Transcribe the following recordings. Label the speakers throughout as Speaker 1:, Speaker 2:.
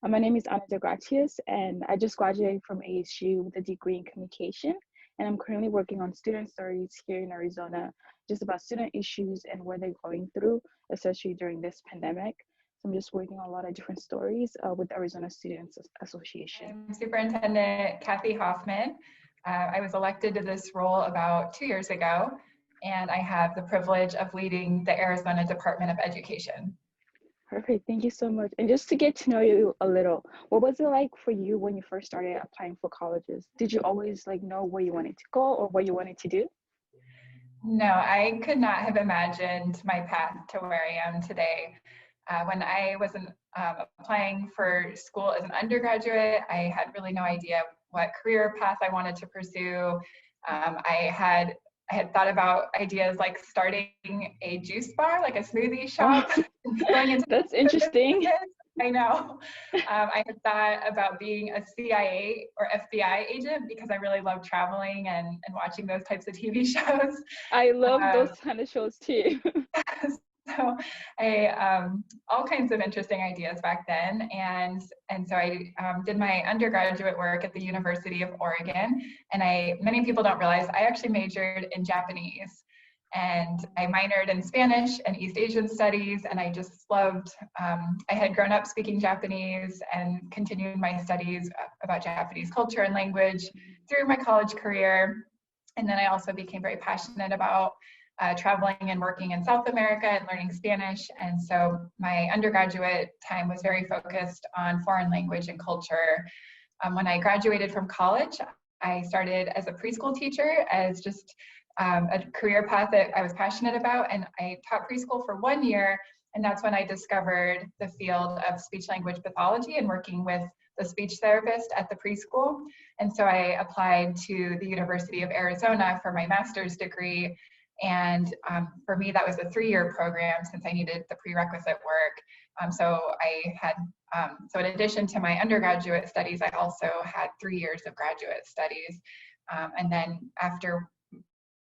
Speaker 1: My name is Ana de Gratias, and I just graduated from ASU with a degree in communication. And I'm currently working on student stories here in Arizona, just about student issues and where they're going through, especially during this pandemic. So I'm just working on a lot of different stories with the Arizona Students Association.
Speaker 2: I'm Superintendent Kathy Hoffman. I was elected to this role about 2 years ago, and I have the privilege of leading the Arizona Department of Education.
Speaker 1: Perfect. Thank you so much. And just to get to know you a little, what was it like for you when you first started applying for colleges? Did you always know where you wanted to go or what you wanted to do?
Speaker 2: No, I could not have imagined my path to where I am today. When I was applying for school as an undergraduate, I had really no idea what career path I wanted to pursue. I had thought about ideas like starting a juice bar, like a smoothie shop. Going into
Speaker 1: That's interesting.
Speaker 2: I know. I had thought about being a CIA or FBI agent because I really love traveling and watching those types of TV shows.
Speaker 1: I love those kind of shows too.
Speaker 2: So I all kinds of interesting ideas back then, and so I did my undergraduate work at the University of Oregon. And many people don't realize I actually majored in Japanese, and I minored in Spanish and East Asian studies. And I just loved. I had grown up speaking Japanese and continued my studies about Japanese culture and language through my college career. And then I also became very passionate about traveling and working in South America and learning Spanish. And so my undergraduate time was very focused on foreign language and culture. When I graduated from college, I started as a preschool teacher as just a career path that I was passionate about. And I taught preschool for 1 year. And that's when I discovered the field of speech language pathology and working with the speech therapist at the preschool. And so I applied to the University of Arizona for my master's degree. And for me, that was a 3-year program since I needed the prerequisite work. So in addition to my undergraduate studies, I also had 3 years of graduate studies. And then after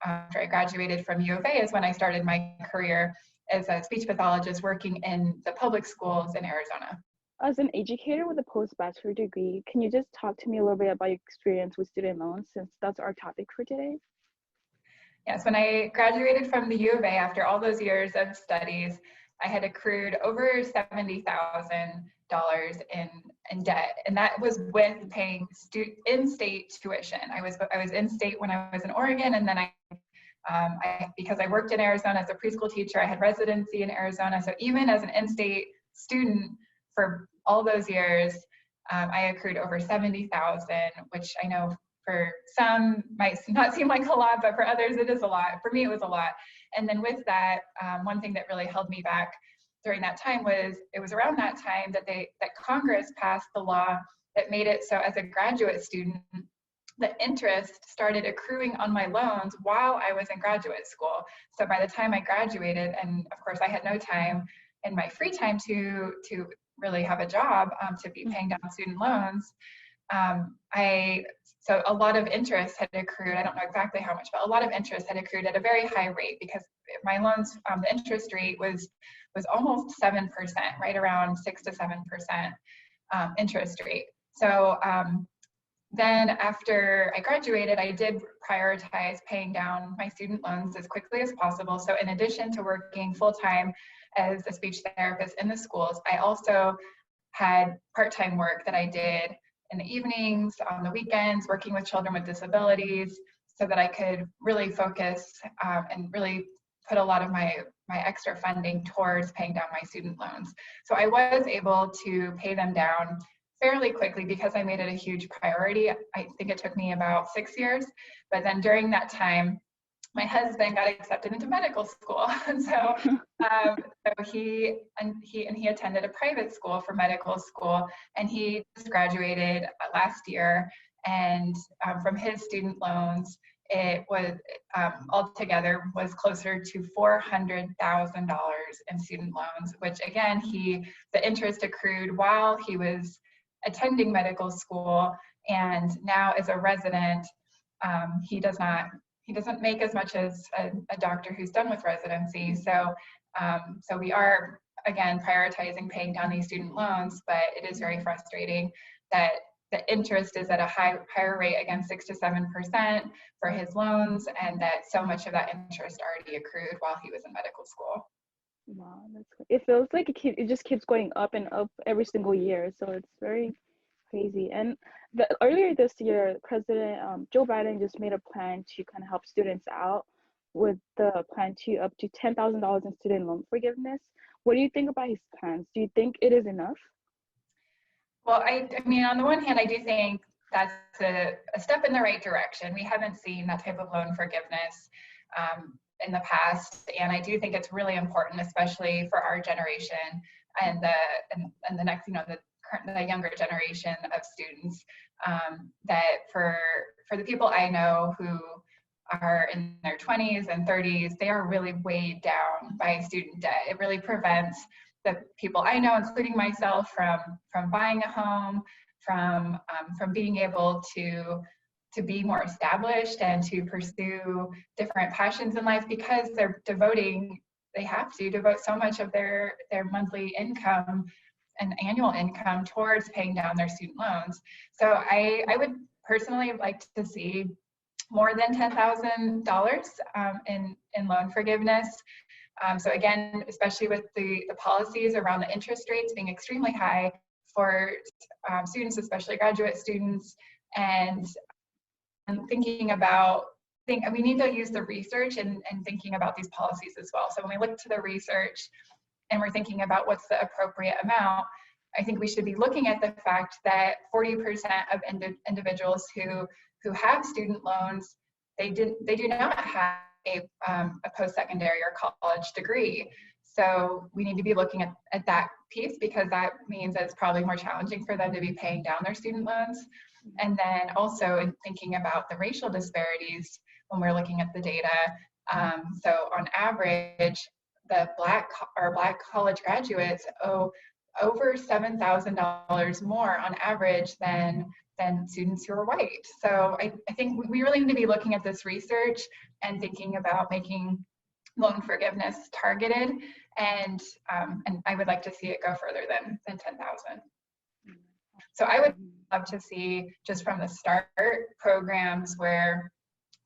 Speaker 2: I graduated from U of A is when I started my career as a speech pathologist working in the public schools in Arizona.
Speaker 1: As an educator with a post-bachelor degree, can you just talk to me a little bit about your experience with student loans, since that's our topic for today?
Speaker 2: Yes, when I graduated from the U of A after all those years of studies, I had accrued over $70,000 in debt, and that was with paying in-state tuition. I was in-state when I was in Oregon, and then because I worked in Arizona as a preschool teacher, I had residency in Arizona. So even as an in-state student for all those years, I accrued over $70,000, which I know for some might not seem like a lot, but for others it is a lot. For me, it was a lot. And then with that, one thing that really held me back during that time was it was around that time that Congress passed the law that made it so as a graduate student, the interest started accruing on my loans while I was in graduate school. So by the time I graduated, and of course I had no time in my free time to really have a job to be paying down student loans, so a lot of interest had accrued. I don't know exactly how much, but a lot of interest had accrued at a very high rate, because my loans, the interest rate was almost 7%, right around 6 to 7% interest rate. So then after I graduated, I did prioritize paying down my student loans as quickly as possible. So in addition to working full-time as a speech therapist in the schools, I also had part-time work that I did in the evenings, on the weekends, working with children with disabilities, so that I could really focus and really put a lot of my extra funding towards paying down my student loans. So I was able to pay them down fairly quickly because I made it a huge priority. I think it took me about 6 years, but then during that time, my husband got accepted into medical school. So, he attended a private school for medical school, and he just graduated last year. And from his student loans, it was altogether was closer to $400,000 in student loans, which again, the interest accrued while he was attending medical school, and now as a resident, he doesn't make as much as a doctor who's done with residency. So we are again, prioritizing paying down these student loans, but it is very frustrating that the interest is at a higher rate, again, 6 to 7% for his loans, and that so much of that interest already accrued while he was in medical school.
Speaker 1: Wow, it feels like it just keeps going up and up every single year. So it's very crazy. And earlier this year, President Joe Biden just made a plan to kind of help students out with the plan to up to $10,000 in student loan forgiveness. What do you think about his plans? Do you think it is enough?
Speaker 2: Well, I mean, on the one hand, I do think that's a step in the right direction. We haven't seen that type of loan forgiveness in the past, and I do think it's really important, especially for our generation and the next, the younger generation of students, that for the people I know who are in their 20s and 30s, they are really weighed down by student debt. It really prevents the people I know, including myself, from buying a home, from being able to be more established and to pursue different passions in life, because they have to devote so much of their monthly income and annual income towards paying down their student loans. So I would personally like to see more than $10,000 in loan forgiveness. So again, especially with the policies around the interest rates being extremely high for students, especially graduate students, and thinking about, we need to use the research and thinking about these policies as well. So when we look to the research and we're thinking about what's the appropriate amount, I think we should be looking at the fact that 40% of individuals who have student loans, they do not have a post-secondary or college degree. So we need to be looking at that piece, because that means that it's probably more challenging for them to be paying down their student loans. And then also in thinking about the racial disparities when we're looking at the data. So on average, the Black college graduates owe over $7,000 more on average than students who are white. So I think we really need to be looking at this research and thinking about making loan forgiveness targeted, and I would like to see it go further than 10,000. So I would love to see, just from the start, programs where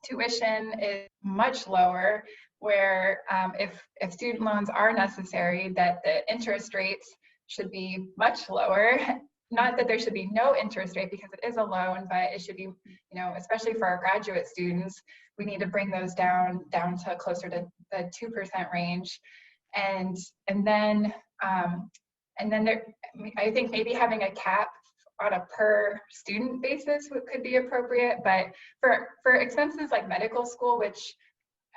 Speaker 2: tuition is much lower, where if student loans are necessary, that the interest rates should be much lower. Not that there should be no interest rate, because it is a loan, but it should be, especially for our graduate students, we need to bring those down to closer to the 2% range. And then there, I think maybe having a cap on a per student basis could be appropriate, but for expenses like medical school, which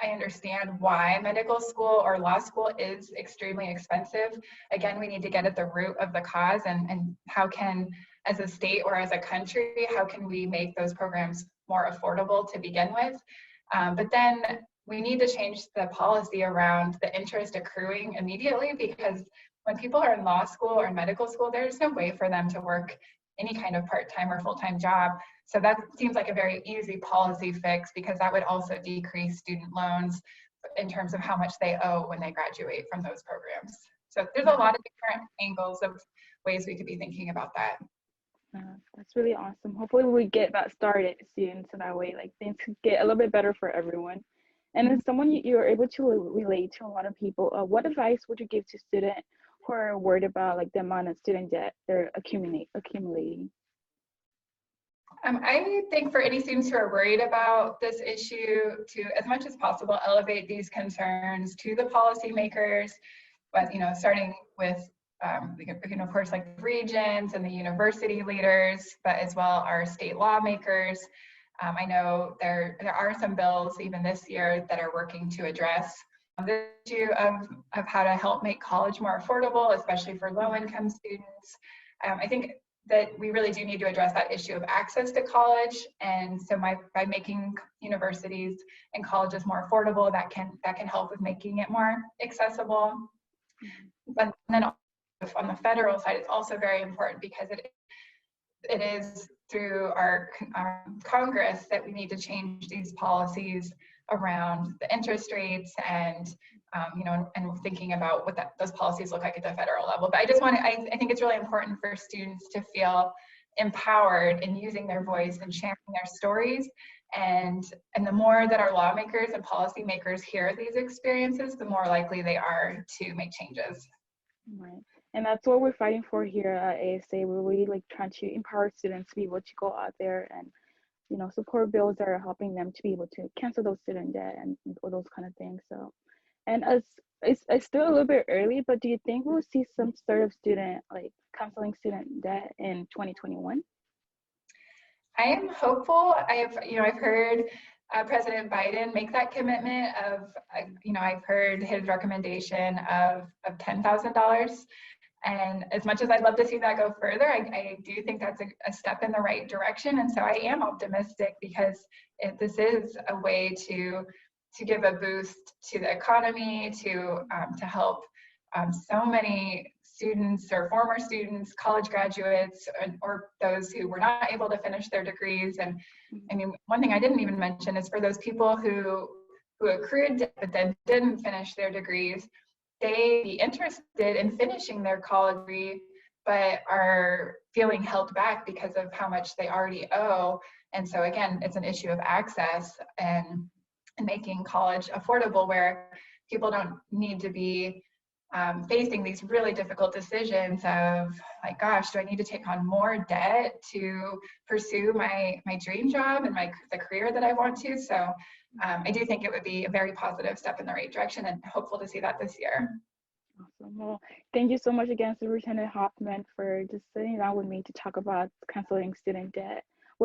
Speaker 2: I understand why medical school or law school is extremely expensive. Again, we need to get at the root of the cause, and how can, as a state or as a country, how can we make those programs more affordable to begin with? But then we need to change the policy around the interest accruing immediately, because when people are in law school or medical school, there's no way for them to work any kind of part-time or full-time job. So that seems like a very easy policy fix, because that would also decrease student loans in terms of how much they owe when they graduate from those programs. So there's a lot of different angles of ways we could be thinking about that.
Speaker 1: That's really awesome. Hopefully we get that started soon, so that way things could get a little bit better for everyone. And as someone you're able to relate to a lot of people, what advice would you give to students who are worried about the amount of student debt they're accumulating?
Speaker 2: I think for any students who are worried about this issue, to, as much as possible, elevate these concerns to the policymakers, but starting with of course, regions and the university leaders, but as well our state lawmakers. I know there are some bills even this year that are working to address the issue of how to help make college more affordable, especially for low-income students. I think that we really do need to address that issue of access to college, and so by making universities and colleges more affordable, that can help with making it more accessible. But then on the federal side, it's also very important, because it is through our Congress that we need to change these policies around the interest rates and and thinking about what those policies look like at the federal level. But I think it's really important for students to feel empowered in using their voice and sharing their stories. And the more that our lawmakers and policymakers hear these experiences, the more likely they are to make changes.
Speaker 1: Right. And that's what we're fighting for here at ASA. We're really like trying to empower students to be able to go out there and, support bills that are helping them to be able to cancel those student debt and all those kind of things. So, and as it's still a little bit early, but do you think we'll see some sort of student like canceling student debt in 2021?
Speaker 2: I am hopeful. I've heard President Biden make that commitment of, I've heard his recommendation of $10,000. And as much as I'd love to see that go further, I do think that's a step in the right direction. And so I am optimistic because this is a way to give a boost to the economy, to help so many students or former students, college graduates, or those who were not able to finish their degrees. And I mean, one thing I didn't even mention is for those people who accrued but then didn't finish their degrees, they be interested in finishing their college degree, but are feeling held back because of how much they already owe. And so again, it's an issue of access and making college affordable, where people don't need to be facing these really difficult decisions of like, gosh, do I need to take on more debt to pursue my dream job and the career that I want to? So I do think it would be a very positive step in the right direction, and hopeful to see that this year.
Speaker 1: Awesome. Well, thank you so much again, Superintendent Hoffman, for just sitting down with me to talk about canceling student debt.